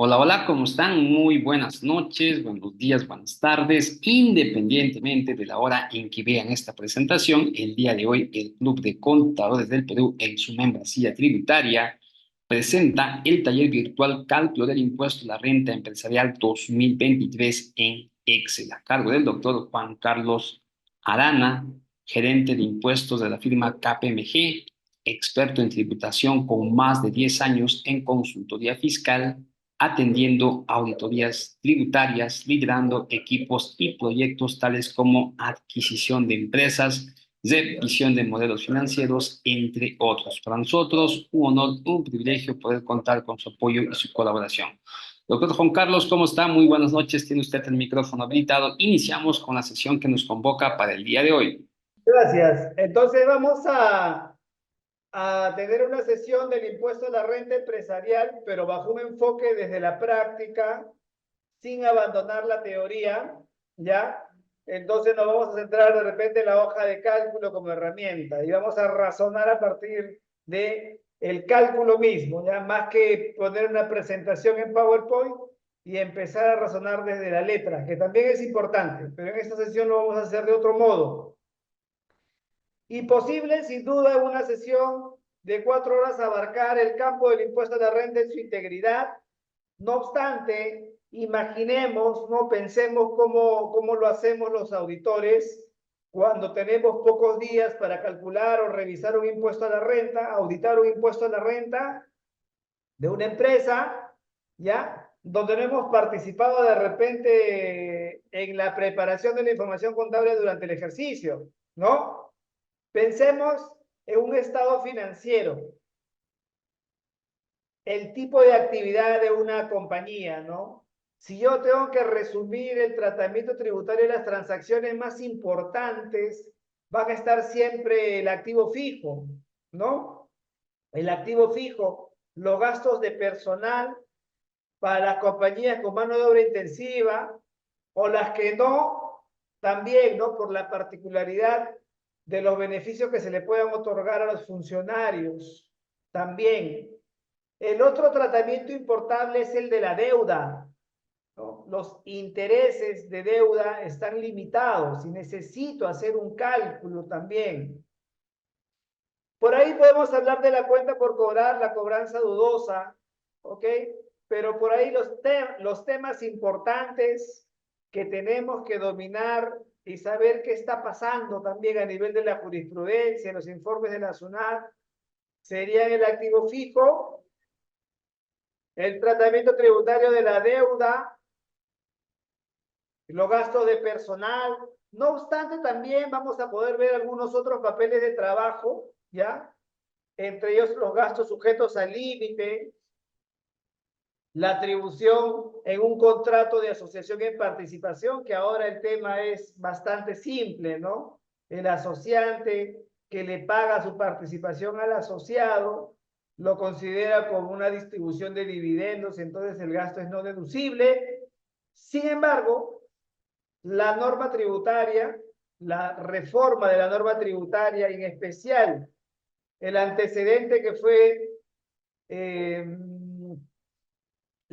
Hola, hola, ¿cómo están? Muy buenas noches, buenos días, buenas tardes. Independientemente de la hora en que vean esta presentación, el día de hoy el Club de Contadores del Perú, en su membresía tributaria, presenta el taller virtual Cálculo del Impuesto a la Renta Empresarial 2023 en Excel, a cargo del doctor Juan Carlos Arana, gerente de impuestos de la firma KPMG, experto en tributación con más de 10 años en consultoría fiscal, atendiendo auditorías tributarias, liderando equipos y proyectos tales como adquisición de empresas, revisión de modelos financieros, entre otros. Para nosotros, un honor, un privilegio poder contar con su apoyo y su colaboración. Doctor Juan Carlos, ¿cómo está? Muy buenas noches. Tiene usted el micrófono habilitado. Iniciamos con la sesión que nos convoca para el día de hoy. Gracias. Entonces vamos a tener una sesión del impuesto a la renta empresarial, pero bajo un enfoque desde la práctica, sin abandonar la teoría, ¿ya? Entonces nos vamos a centrar de repente en la hoja de cálculo como herramienta y vamos a razonar a partir de el cálculo mismo, ¿ya? Más que poner una presentación en PowerPoint y empezar a razonar desde la letra, que también es importante, pero en esta sesión lo vamos a hacer de otro modo. Y posible, sin duda, una sesión de 4 horas abarcar el campo del impuesto a la renta en su integridad. No obstante, imaginemos, no pensemos cómo lo hacemos los auditores cuando tenemos pocos días para calcular o revisar un impuesto a la renta, auditar un impuesto a la renta de una empresa, ¿ya? Donde no hemos participado de repente en la preparación de la información contable durante el ejercicio, ¿no? Pensemos en un estado financiero, el tipo de actividad de una compañía, ¿no? Si yo tengo que resumir el tratamiento tributario de las transacciones más importantes, van a estar siempre el activo fijo, ¿no? El activo fijo, los gastos de personal para las compañías con mano de obra intensiva o las que no, también, ¿no? Por la particularidad de los beneficios que se le puedan otorgar a los funcionarios. También. El otro tratamiento importante es el de la deuda, ¿no? Los intereses de deuda están limitados y necesito hacer un cálculo también. Por ahí podemos hablar de la cuenta por cobrar, la cobranza dudosa, ¿ok? Pero por ahí los temas importantes que tenemos que dominar y saber qué está pasando también a nivel de la jurisprudencia, los informes de la SUNAT, serían el activo fijo, el tratamiento tributario de la deuda, los gastos de personal. No obstante, también vamos a poder ver algunos otros papeles de trabajo, ¿ya? Entre ellos los gastos sujetos al límite, la atribución en un contrato de asociación en participación, que ahora el tema es bastante simple, ¿no? El asociante que le paga su participación al asociado lo considera como una distribución de dividendos, entonces el gasto es no deducible. Sin embargo, la norma tributaria, la reforma de la norma tributaria, en especial el antecedente que fue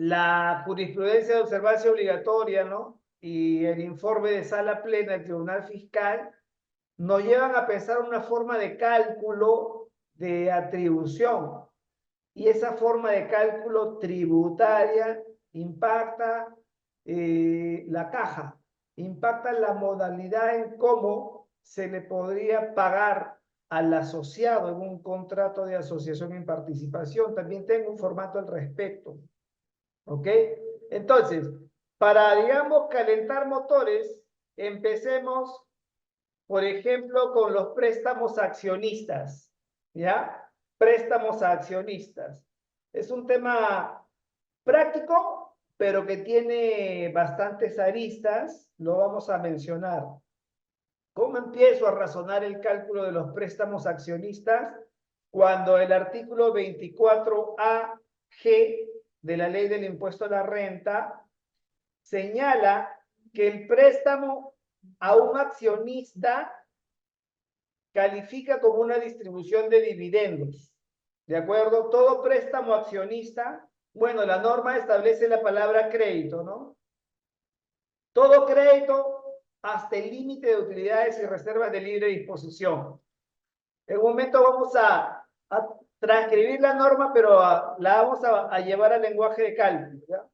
la jurisprudencia de observancia obligatoria, ¿no? Y el informe de sala plena del Tribunal Fiscal, nos llevan a pensar una forma de cálculo de atribución. Y esa forma de cálculo tributaria impacta la caja, impacta la modalidad en cómo se le podría pagar al asociado en un contrato de asociación en participación. También tengo un formato al respecto. ¿Ok? Entonces, para, digamos, calentar motores, empecemos, por ejemplo, con los préstamos accionistas, ¿ya? Préstamos a accionistas. Es un tema práctico, pero que tiene bastantes aristas, lo vamos a mencionar. ¿Cómo empiezo a razonar el cálculo de los préstamos accionistas? Cuando el artículo 24A-G de la ley del impuesto a la renta señala que el préstamo a un accionista califica como una distribución de dividendos. ¿De acuerdo? Todo préstamo accionista Bueno, la norma establece la palabra crédito, ¿no? Todo crédito hasta el límite de utilidades y reservas de libre disposición. En un momento vamos a transcribir la norma, pero la vamos a llevar al lenguaje de cálculo, ¿ya?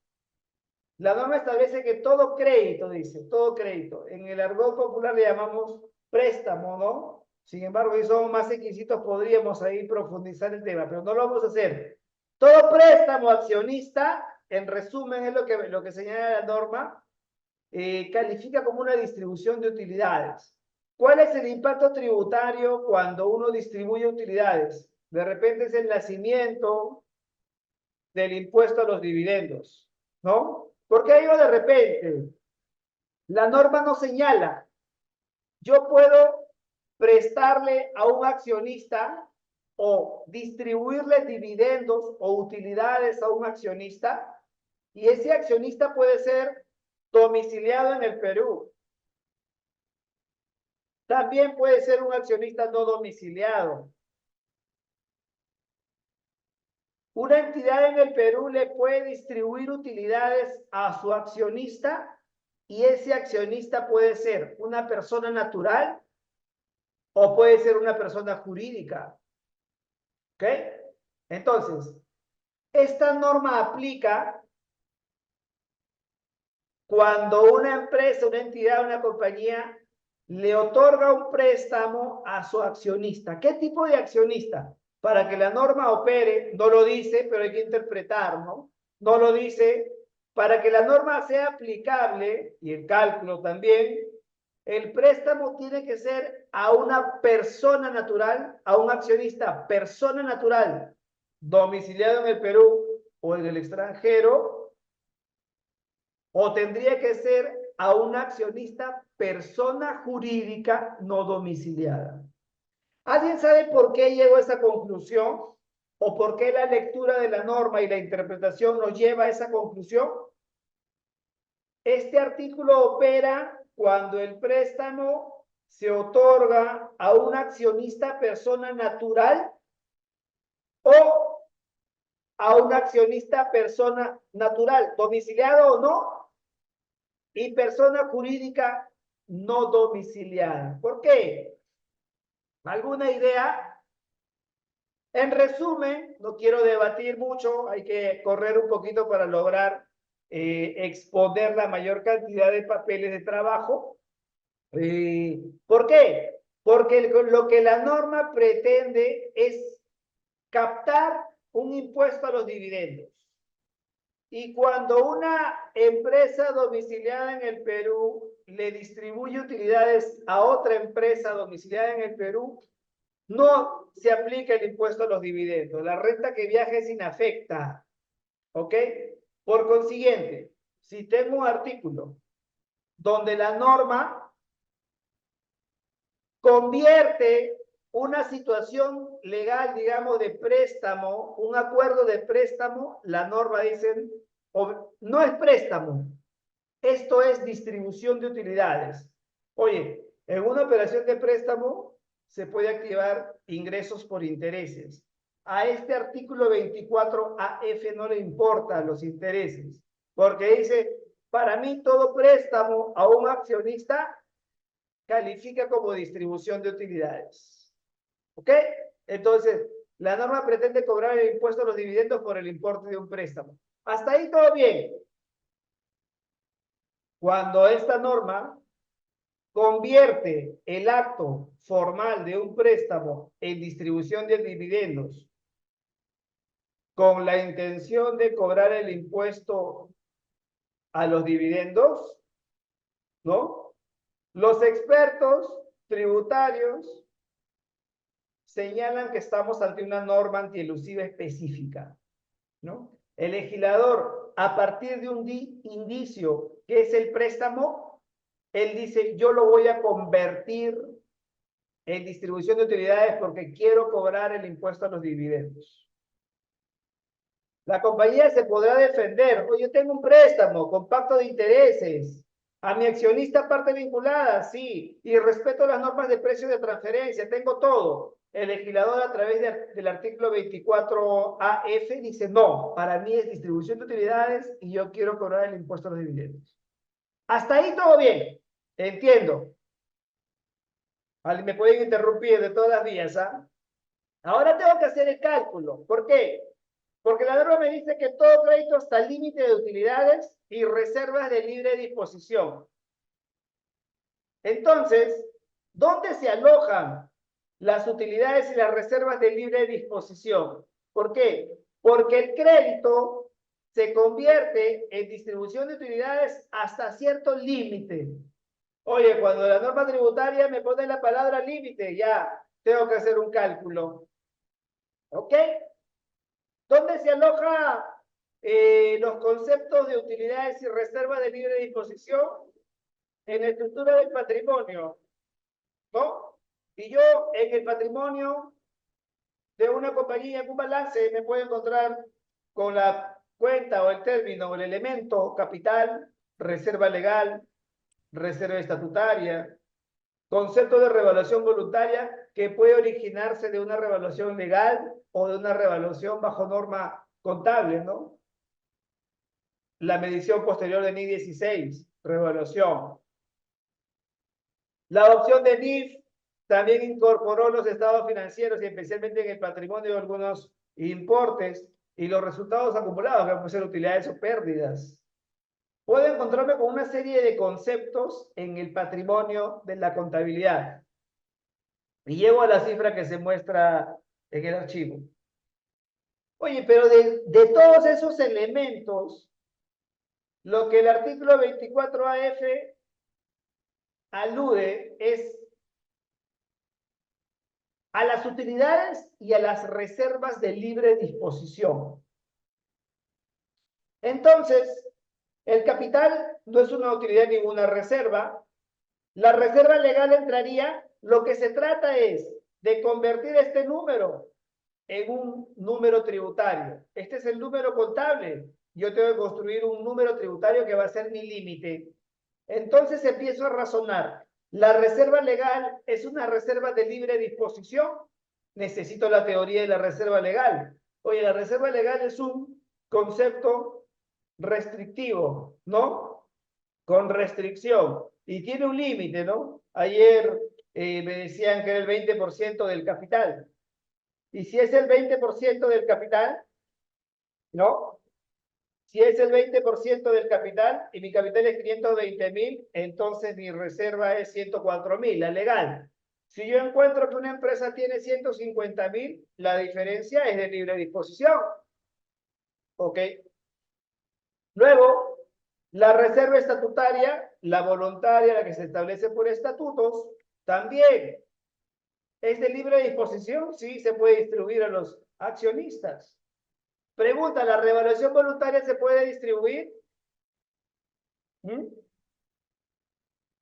La norma establece que todo crédito, dice, todo crédito, en el argot popular le llamamos préstamo, ¿no? Sin embargo, si somos más exquisitos, podríamos ahí profundizar el tema, pero no lo vamos a hacer. Todo préstamo accionista, en resumen, es lo que señala la norma, califica como una distribución de utilidades. ¿Cuál es el impacto tributario cuando uno distribuye utilidades? De repente es el nacimiento del impuesto a los dividendos, ¿no? ¿Por qué digo de repente? La norma no señala. Yo puedo prestarle a un accionista o distribuirle dividendos o utilidades a un accionista y ese accionista puede ser domiciliado en el Perú. También puede ser un accionista no domiciliado. Una entidad en el Perú le puede distribuir utilidades a su accionista y ese accionista puede ser una persona natural o puede ser una persona jurídica. ¿Ok? Entonces, esta norma aplica cuando una empresa, una entidad, una compañía le otorga un préstamo a su accionista. ¿Qué tipo de accionista? Para que la norma opere, no lo dice, pero hay que interpretar, ¿no? No lo dice. Para que la norma sea aplicable, y el cálculo también, el préstamo tiene que ser a una persona natural, a un accionista, persona natural, domiciliado en el Perú o en el extranjero, o tendría que ser a un accionista, persona jurídica no domiciliada. ¿Alguien sabe por qué llegó a esa conclusión? ¿O por qué la lectura de la norma y la interpretación nos lleva a esa conclusión? Este artículo opera cuando el préstamo se otorga a un accionista persona natural o a un accionista persona natural, domiciliado o no, y persona jurídica no domiciliada. ¿Por qué? ¿Alguna idea? En resumen, no quiero debatir mucho, hay que correr un poquito para lograr exponer la mayor cantidad de papeles de trabajo. ¿Por qué? Porque lo que la norma pretende es captar un impuesto a los dividendos. Y cuando una empresa domiciliada en el Perú le distribuye utilidades a otra empresa domiciliada en el Perú, no se aplica el impuesto a los dividendos. La renta que viaja es inafecta. ¿Ok? Por consiguiente, si tengo un artículo donde la norma convierte una situación legal, digamos, de préstamo, un acuerdo de préstamo, la norma dice, no es préstamo, esto es distribución de utilidades. Oye, en una operación de préstamo se puede activar ingresos por intereses. A este artículo 24AF no le importan los intereses, porque dice, para mí todo préstamo a un accionista califica como distribución de utilidades. ¿Ok? Entonces, la norma pretende cobrar el impuesto a los dividendos por el importe de un préstamo. Hasta ahí todo bien. Cuando esta norma convierte el acto formal de un préstamo en distribución de dividendos con la intención de cobrar el impuesto a los dividendos, ¿no? Los expertos tributarios señalan que estamos ante una norma antielusiva específica, ¿no? El legislador, a partir de un indicio que es el préstamo, él dice, yo lo voy a convertir en distribución de utilidades porque quiero cobrar el impuesto a los dividendos. La compañía se podrá defender, oye, yo tengo un préstamo con pacto de intereses, a mi accionista parte vinculada, sí, y respeto las normas de precios de transferencia, tengo todo. el legislador a través del artículo 24AF dice, no, para mí es distribución de utilidades y yo quiero cobrar el impuesto a los dividendos. Hasta ahí todo bien, entiendo. Me pueden interrumpir de todas las vías, ¿ah? Ahora tengo que hacer el cálculo. ¿Por qué? Porque la norma me dice que todo crédito hasta el límite de utilidades y reservas de libre disposición. Entonces, ¿dónde se alojan las utilidades y las reservas de libre disposición? ¿Por qué? Porque el crédito se convierte en distribución de utilidades hasta cierto límite. Oye, cuando la norma tributaria me pone la palabra límite, ya tengo que hacer un cálculo. ¿Ok? ¿Dónde se aloja los conceptos de utilidades y reservas de libre disposición? En la estructura del patrimonio, ¿no? Y yo en el patrimonio de una compañía, en un balance, me puedo encontrar con la cuenta o el término o el elemento capital, reserva legal, reserva estatutaria, concepto de revaluación voluntaria que puede originarse de una revaluación legal o de una revaluación bajo norma contable, ¿no? La medición posterior de NI 16, revaluación. La opción de NIF también incorporó los estados financieros y especialmente en el patrimonio de algunos importes y los resultados acumulados, que pueden ser utilidades o pérdidas. Puedo encontrarme con una serie de conceptos en el patrimonio de la contabilidad. Y llego a la cifra que se muestra en el archivo. Oye, pero de todos esos elementos, lo que el artículo 24AF alude es a las utilidades y a las reservas de libre disposición. Entonces, el capital no es una utilidad ni una reserva. La reserva legal entraría, lo que se trata es de convertir este número en un número tributario. Este es el número contable. Yo tengo que construir un número tributario que va a ser mi límite. Entonces empiezo a razonar. La reserva legal es una reserva de libre disposición. Necesito la teoría de la reserva legal. Oye, la reserva legal es un concepto restrictivo, ¿no? Con restricción. Y tiene un límite, ¿no? Ayer me decían que era el 20% del capital. Y si es el 20% del capital, ¿no? Si es el 20% del capital y mi capital es 520.000, entonces mi reserva es 104.000, la legal. Si yo encuentro que una empresa tiene 150.000, la diferencia es de libre disposición. ¿Ok? Luego, la reserva estatutaria, la voluntaria, la que se establece por estatutos, también es de libre disposición, sí, se puede distribuir a los accionistas. Pregunta, ¿la revaluación voluntaria se puede distribuir? ¿Mm?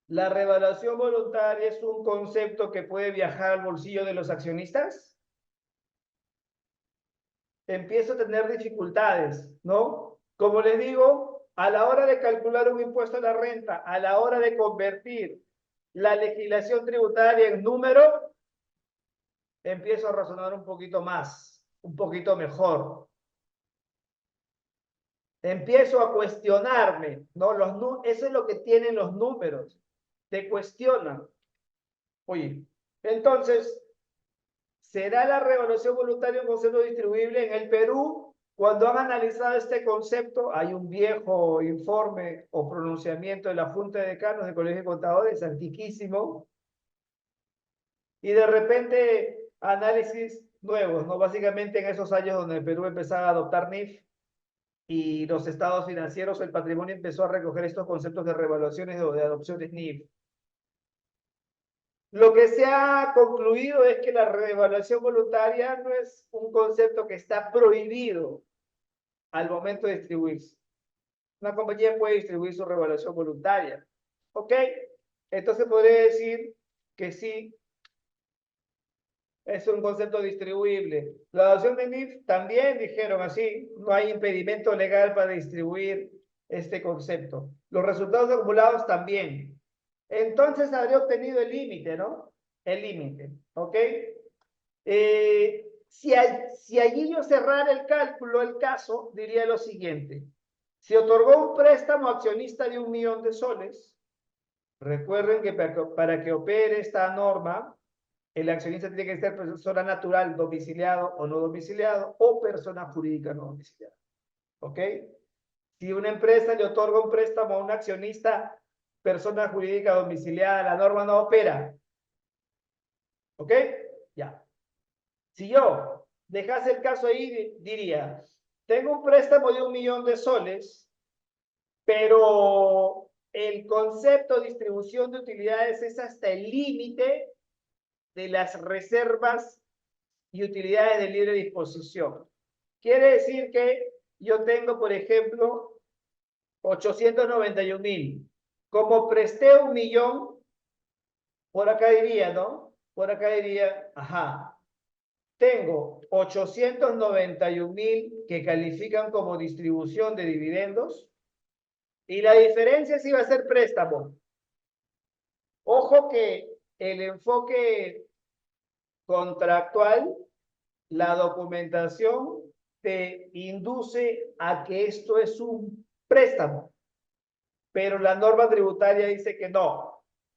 ¿La revaluación voluntaria es un concepto que puede viajar al bolsillo de los accionistas? Empiezo a tener dificultades, ¿no? Como les digo, a la hora de calcular un impuesto a la renta, a la hora de convertir la legislación tributaria en número, empiezo a razonar un poquito más, un poquito mejor. Empiezo a cuestionarme, ¿no? Eso es lo que tienen los números. Te cuestionan. Oye, entonces, ¿será la revaluación voluntaria un concepto distribuible? En el Perú, cuando han analizado este concepto, hay un viejo informe o pronunciamiento de la Junta de Decanos del Colegio de Contadores, antiquísimo, y de repente análisis nuevos, ¿no? Básicamente en esos años donde el Perú empezaba a adoptar NIF, y los estados financieros, el patrimonio empezó a recoger estos conceptos de revaluaciones o de adopciones NIF. Lo que se ha concluido es que la revaluación voluntaria no es un concepto que está prohibido al momento de distribuirse. Una compañía puede distribuir su revaluación voluntaria. ¿Ok? Entonces podría decir que sí, es un concepto distribuible. La adopción de NIF también dijeron así, no hay impedimento legal para distribuir este concepto. Los resultados acumulados también. Entonces habría obtenido el límite, ¿no? El límite, ¿ok? Si allí yo cerrara el cálculo, el caso, diría lo siguiente. Se otorgó un préstamo accionista de 1.000.000 de soles. Recuerden que para que opere esta norma, el accionista tiene que ser persona natural domiciliado o no domiciliado o persona jurídica no domiciliada. ¿Ok? Si una empresa le otorga un préstamo a un accionista, persona jurídica domiciliada, la norma no opera. ¿Ok? Ya. Si yo dejase el caso ahí, diría, tengo un préstamo de 1.000.000 de soles, pero el concepto de distribución de utilidades es hasta el límite de las reservas y utilidades de libre disposición. Quiere decir que yo tengo, por ejemplo, 891.000. Como presté 1.000.000, por acá diría, ¿no? Por acá diría, ajá, tengo 891.000 que califican como distribución de dividendos y la diferencia sí va a ser préstamo. Ojo que el enfoque contractual, la documentación te induce a que esto es un préstamo, pero la norma tributaria dice que no.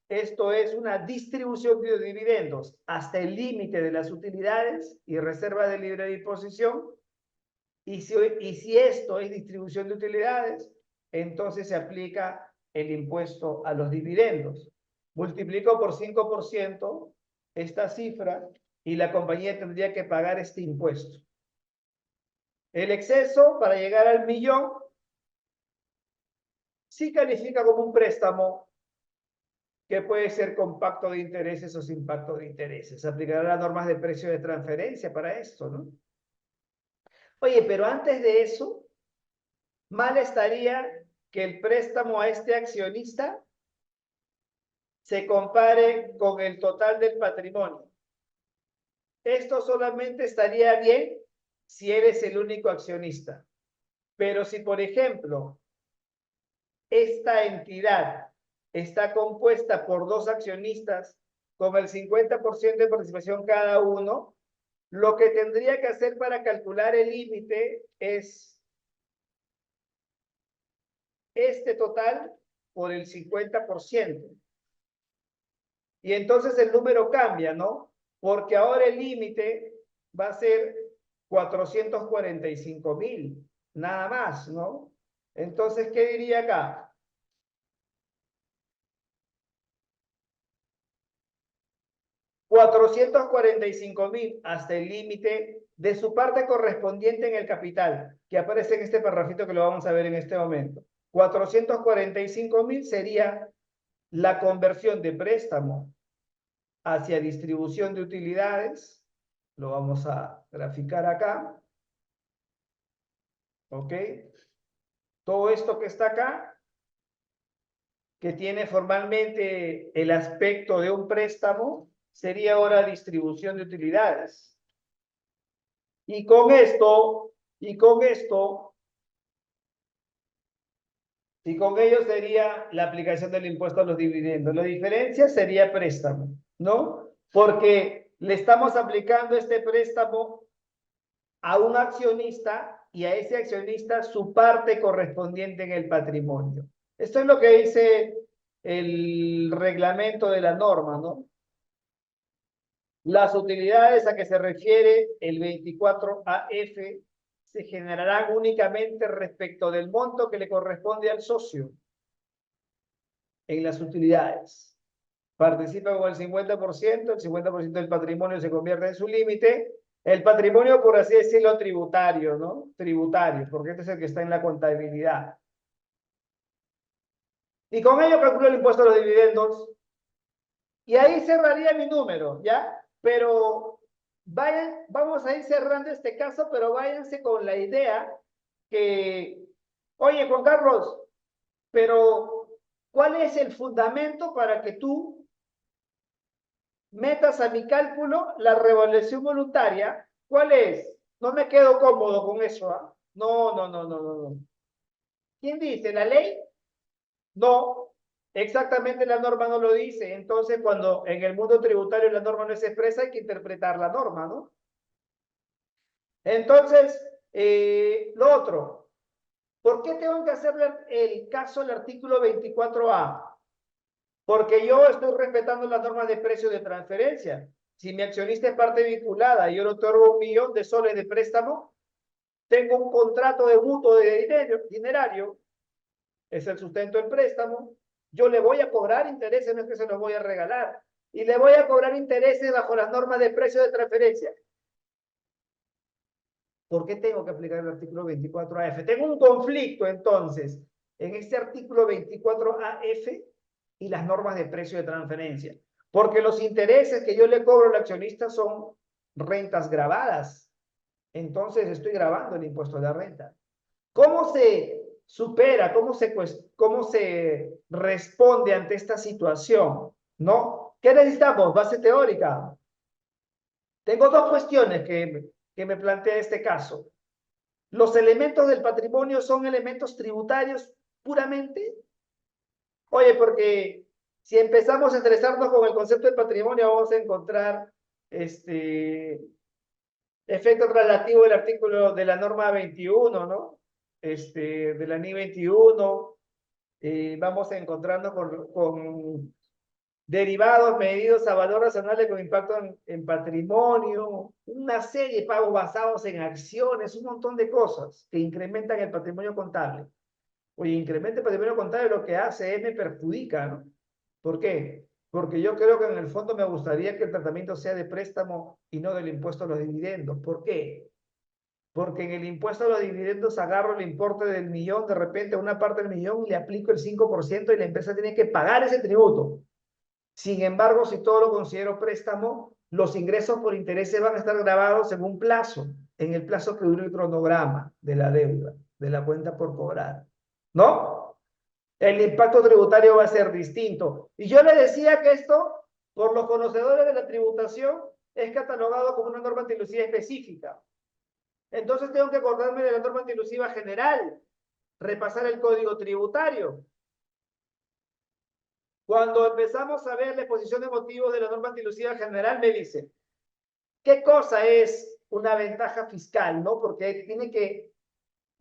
Esto es una distribución de dividendos hasta el límite de las utilidades y reserva de libre disposición. Y si esto es distribución de utilidades, entonces se aplica el impuesto a los dividendos. Multiplico por 5% esta cifra y la compañía tendría que pagar este impuesto. El exceso para llegar al 1.000.000 sí califica como un préstamo que puede ser con pacto de intereses o sin pacto de intereses. Se aplicarán las normas de precio de transferencia para esto, ¿no? Oye, pero antes de eso, mal estaría que el préstamo a este accionista se compare con el total del patrimonio. Esto solamente estaría bien si eres el único accionista. Pero si, por ejemplo, esta entidad está compuesta por dos accionistas con el 50% de participación cada uno, lo que tendría que hacer para calcular el límite es este total por el 50%. Y entonces el número cambia, ¿no? Porque ahora el límite va a ser 445.000, nada más, ¿no? Entonces, ¿qué diría acá? 445.000 hasta el límite de su parte correspondiente en el capital, que aparece en este parrafito que lo vamos a ver en este momento. 445.000 sería la conversión de préstamo hacia distribución de utilidades. Lo vamos a graficar acá. ¿Ok? Todo esto que está acá, que tiene formalmente el aspecto de un préstamo, sería ahora distribución de utilidades. Y con esto, y con ello sería la aplicación del impuesto a los dividendos. La diferencia sería préstamo, ¿no? Porque le estamos aplicando este préstamo a un accionista y a ese accionista su parte correspondiente en el patrimonio. Esto es lo que dice el reglamento de la norma, ¿no? Las utilidades a que se refiere el 24AF se generarán únicamente respecto del monto que le corresponde al socio en las utilidades. Participa con el 50% del patrimonio se convierte en su límite. El patrimonio, por así decirlo, tributario, ¿no? Tributario, porque este es el que está en la contabilidad. Y con ello calculo el impuesto a los dividendos. Y ahí cerraría mi número, ¿ya? Pero vamos a ir cerrando este caso, pero váyanse con la idea que, oye, Juan Carlos, pero ¿cuál es el fundamento para que tú metas a mi cálculo la revaluación voluntaria? ¿Cuál es? No me quedo cómodo con eso, ¿ah? No. ¿Quién dice? ¿La ley? No. Exactamente la norma no lo dice. Entonces, cuando en el mundo tributario la norma no es expresa, hay que interpretar la norma, ¿no? Entonces, lo otro, ¿por qué tengo que hacer el caso del artículo 24A? Porque yo estoy respetando las normas de precio de transferencia. Si mi accionista es parte vinculada y yo le otorgo 1.000.000 de préstamo, tengo un contrato de mutuo de dinerario, es el sustento del préstamo, yo le voy a cobrar intereses, no es que se los voy a regalar, y le voy a cobrar intereses bajo las normas de precio de transferencia. ¿Por qué tengo que aplicar el artículo 24AF? Tengo un conflicto, entonces, en este artículo 24AF y las normas de precio de transferencia. Porque los intereses que yo le cobro al accionista son rentas grabadas. Entonces, estoy grabando el impuesto de la renta. ¿Cómo se supera, cómo se responde ante esta situación? ¿No? ¿Qué necesitamos? Base teórica. Tengo dos cuestiones que me plantea este caso. ¿Los elementos del patrimonio son elementos tributarios puramente? Oye, porque si empezamos a estresarnos con el concepto de patrimonio, vamos a encontrar efecto relativo del artículo de la norma 21, ¿no? De la NI 21, vamos a encontrarnos con derivados medidos a valor racional con impacto en patrimonio, una serie de pagos basados en acciones, un montón de cosas que incrementan el patrimonio contable. Oye, incrementa el patrimonio contable, lo que hace es me perjudica, ¿no? ¿Por qué? Porque yo creo que en el fondo me gustaría que el tratamiento sea de préstamo y no del impuesto a los dividendos. ¿Por qué? Porque en el impuesto a los dividendos agarro el importe del millón, de repente una parte del millón y le aplico el 5% y la empresa tiene que pagar ese tributo. Sin embargo, si todo lo considero préstamo, los ingresos por intereses van a estar grabados en un plazo, en el plazo que dura el cronograma de la deuda, de la cuenta por cobrar. ¿No? El impacto tributario va a ser distinto. Y yo le decía que esto, por los conocedores de la tributación, es catalogado como una norma antilusiva específica. Entonces tengo que acordarme de la norma antilusiva general, repasar el código tributario. Cuando empezamos a ver la exposición de motivos de la norma antilusiva general, me dice, ¿qué cosa es una ventaja fiscal? ¿No? Porque tiene que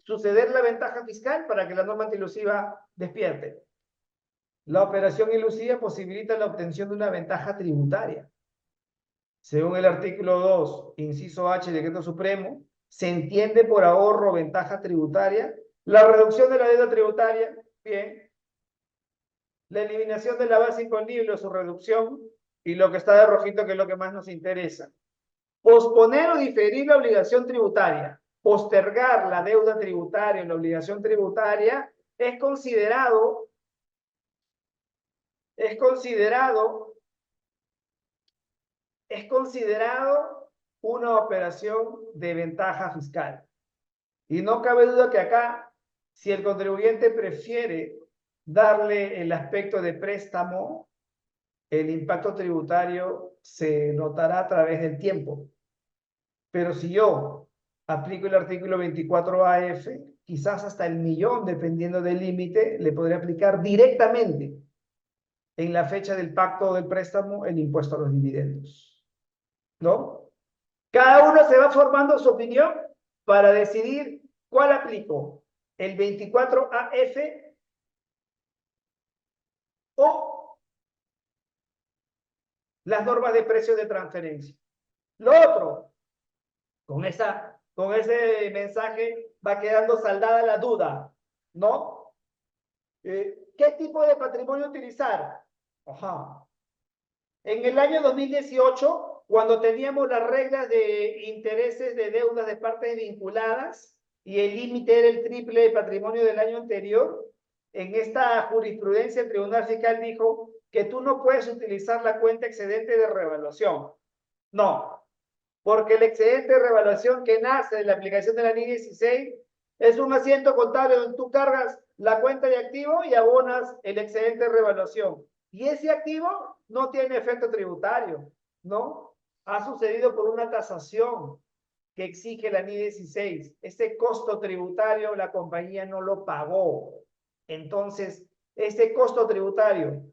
suceder la ventaja fiscal para que la norma antilusiva despierte. La operación ilusiva posibilita la obtención de una ventaja tributaria. Según el artículo 2, inciso H del Decreto Supremo, se entiende por ahorro o ventaja tributaria la reducción de la deuda tributaria, bien, la eliminación de la base imponible o su reducción, y lo que está de rojito, que es lo que más nos interesa. Posponer o diferir la obligación tributaria, postergar la deuda tributaria o la obligación tributaria, es considerado una operación de ventaja fiscal. Y no cabe duda que acá, si el contribuyente prefiere darle el aspecto de préstamo, el impacto tributario se notará a través del tiempo. Pero si yo aplico el artículo 24AF, quizás hasta el millón, dependiendo del límite, le podré aplicar directamente en la fecha del pacto del préstamo el impuesto a los dividendos. ¿No? Cada uno se va formando su opinión para decidir cuál aplico, el 24AF o las normas de precio de transferencia. Lo otro, con ese mensaje va quedando saldada la duda, ¿no? ¿Qué tipo de patrimonio utilizar? Ajá. En el año 2018, cuando teníamos las reglas de intereses de deudas de partes vinculadas y el límite era el triple de patrimonio del año anterior, en esta jurisprudencia el Tribunal Fiscal dijo que tú no puedes utilizar la cuenta excedente de revaluación. No, porque el excedente de revaluación que nace de la aplicación de la NI 16 es un asiento contable donde tú cargas la cuenta de activo y abonas el excedente de revaluación. Y ese activo no tiene efecto tributario, ¿no? Ha sucedido por una tasación que exige la NI 16. Ese costo tributario la compañía no lo pagó. Entonces, ese costo tributario,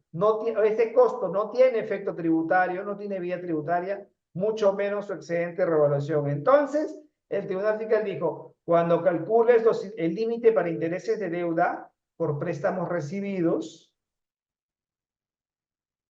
ese costo no tiene efecto tributario, no tiene vía tributaria, mucho menos su excedente de revaluación. Entonces, el Tribunal Fiscal dijo, cuando calcules el límite para intereses de deuda por préstamos recibidos,